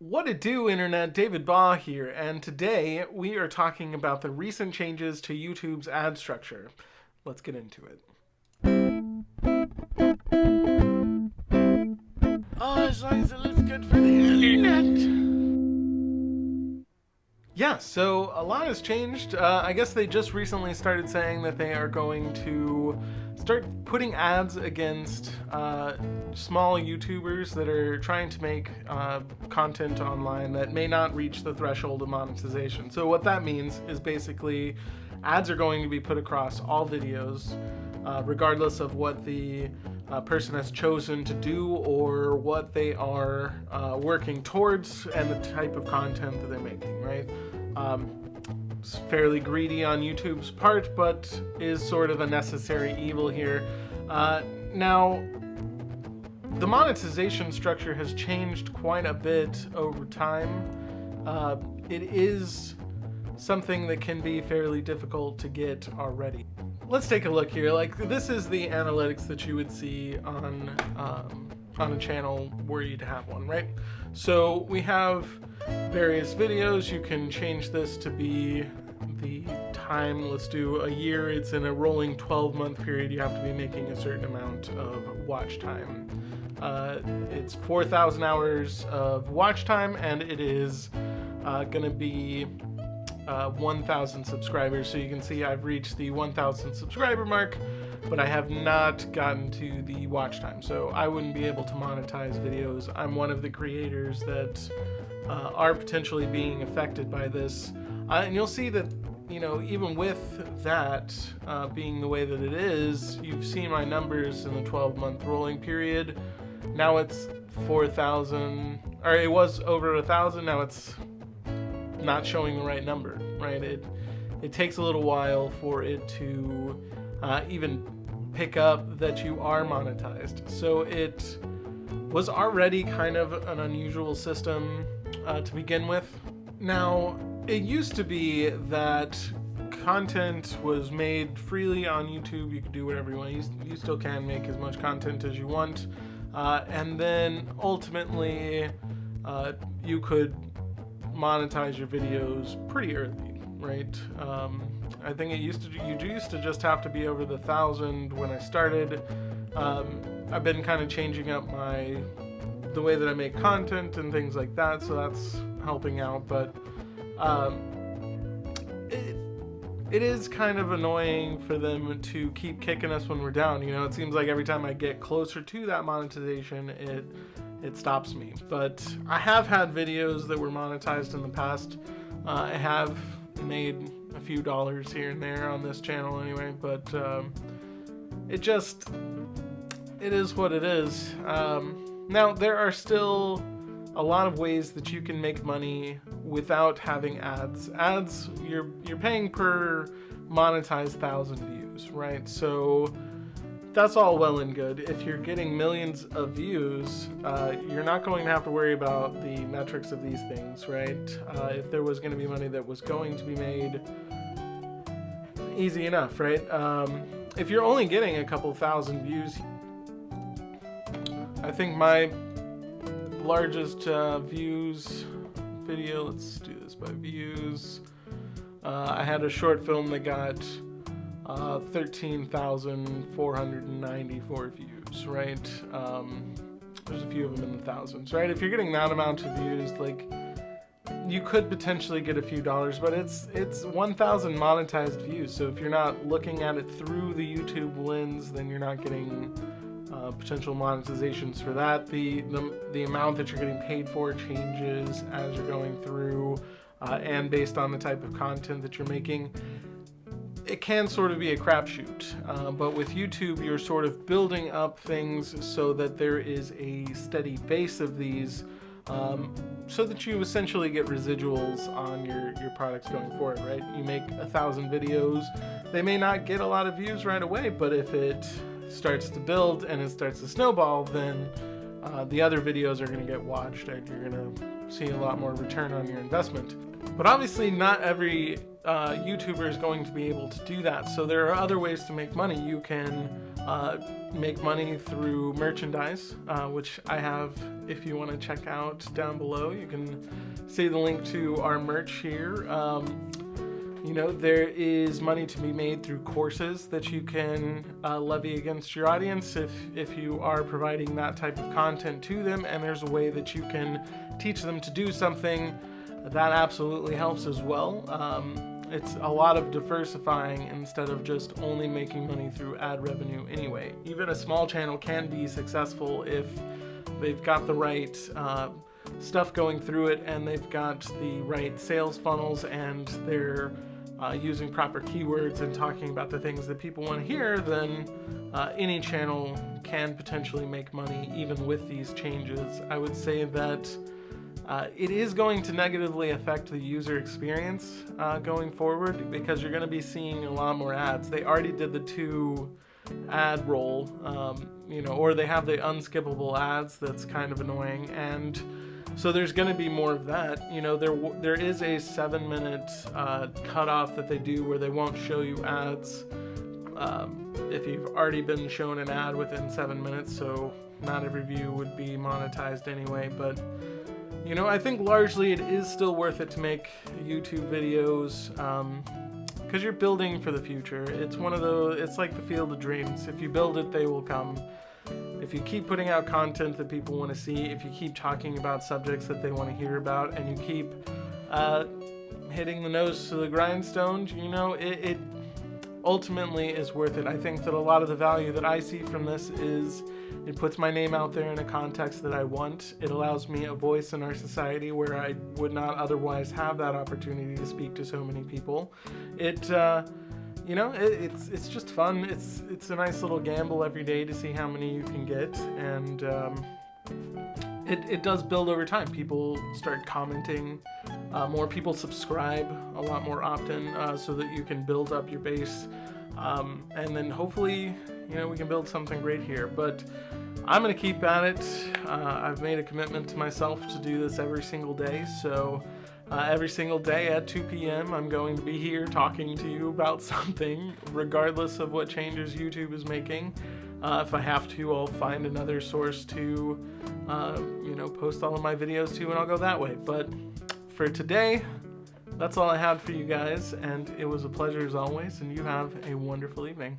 What it do, Internet? David Baugh here, and today we are talking about the recent changes to YouTube's ad structure. Let's get into it. Oh, as long as it looks good for the Internet. Yeah, so a lot has changed. I guess they just recently started saying that they are going to start putting ads against small YouTubers that are trying to make content online that may not reach the threshold of monetization. So what that means is basically ads are going to be put across all videos, regardless of what the person has chosen to do or what they are working towards and the type of content that they're making, right? It's fairly greedy on YouTube's part, but is sort of a necessary evil here. Now, the monetization structure has changed quite a bit over time. It is something that can be fairly difficult to get already. Let's take a look here. Like, this is the analytics that you would see on a channel were you to have one, right? So we have various videos. You can change this to be the time. Let's do a year. It's in a rolling 12-month period. You have to be making a certain amount of watch time. It's 4,000 hours of watch time, and it is going to be 1,000 subscribers. So you can see I've reached the 1,000 subscriber mark, but I have not gotten to the watch time. So I wouldn't be able to monetize videos. I'm one of the creators that are potentially being affected by this. And you'll see that, you know, even with that being the way that it is, you've seen my numbers in the 12-month rolling period. Now it's 4,000, or it was over 1,000. Now it's not showing the right number, right? It takes a little while for it to even pick up that you are monetized. So it was already kind of an unusual system to begin with. Now, it used to be that content was made freely on YouTube. You could do whatever you want. You still can make as much content as you want. And then ultimately, you could monetize your videos pretty early, right? I think you used to just have to be over the 1,000 when I started. I've been kind of changing up the way that I make content and things like that, so that's helping out. But it is kind of annoying for them to keep kicking us when we're down. You know, it seems like every time I get closer to that monetization, it stops me. But I have had videos that were monetized in the past. I have made a few dollars here and there on this channel anyway, but it is what it is. Now, there are still a lot of ways that you can make money without having ads. Ads, you're paying per monetized 1,000 views, right? So that's all well and good. If you're getting millions of views, you're not going to have to worry about the metrics of these things, right? If there was going to be money that was going to be made, easy enough, right? If you're only getting a couple thousand views, I think my largest views video, let's do this by views. I had a short film that got 13,494 views, right? There's a few of them in the thousands, right? If you're getting that amount of views, like, you could potentially get a few dollars, but it's 1,000 monetized views. So if you're not looking at it through the YouTube lens, then you're not getting potential monetizations for that. The amount that you're getting paid for changes as you're going through, and based on the type of content that you're making. It can sort of be a crapshoot, but with YouTube, you're sort of building up things so that there is a steady base of these, so that you essentially get residuals on your products going forward, right? You make 1,000 videos, they may not get a lot of views right away, but if it starts to build and it starts to snowball, then the other videos are going to get watched and you're going to see a lot more return on your investment. But obviously not every YouTuber is going to be able to do that. So there are other ways to make money. You can make money through merchandise, which I have. If you want to check out down below, you can see the link to our merch here. You know, there is money to be made through courses that you can levy against your audience if you are providing that type of content to them, and there's a way that you can teach them to do something that absolutely helps as well. It's a lot of diversifying instead of just only making money through ad revenue anyway. Even a small channel can be successful if they've got the right stuff going through it, and they've got the right sales funnels, and they're using proper keywords and talking about the things that people want to hear. Then any channel can potentially make money even with these changes. I would say that it is going to negatively affect the user experience going forward, because you're going to be seeing a lot more ads. They already did the 2 ad roll, you know, or they have the unskippable ads. That's kind of annoying, and so there's going to be more of that. You know, there is a 7-minute cutoff that they do where they won't show you ads if you've already been shown an ad within 7 minutes. So not every view would be monetized anyway, but you know, I think largely it is still worth it to make YouTube videos, because you're building for the future. It's one of those, it's like the field of dreams. If you build it, they will come. If you keep putting out content that people want to see, if you keep talking about subjects that they want to hear about, and you keep hitting the nose to the grindstone, you know, it ultimately is worth it. I think that a lot of the value that I see from this is it puts my name out there in a context that I want. It allows me a voice in our society where I would not otherwise have that opportunity to speak to so many people. It you know, it's just fun. It's a nice little gamble every day to see how many you can get, and it does build over time. People start commenting, more people subscribe a lot more often, so that you can build up your base, and then hopefully, you know, we can build something great here. But I'm gonna keep at it. I've made a commitment to myself to do this every single day, so every single day at 2 p.m. I'm going to be here talking to you about something, regardless of what changes YouTube is making. If I have to, I'll find another source to, you know, post all of my videos to, and I'll go that way. But for today, that's all I had for you guys, and it was a pleasure as always, and you have a wonderful evening.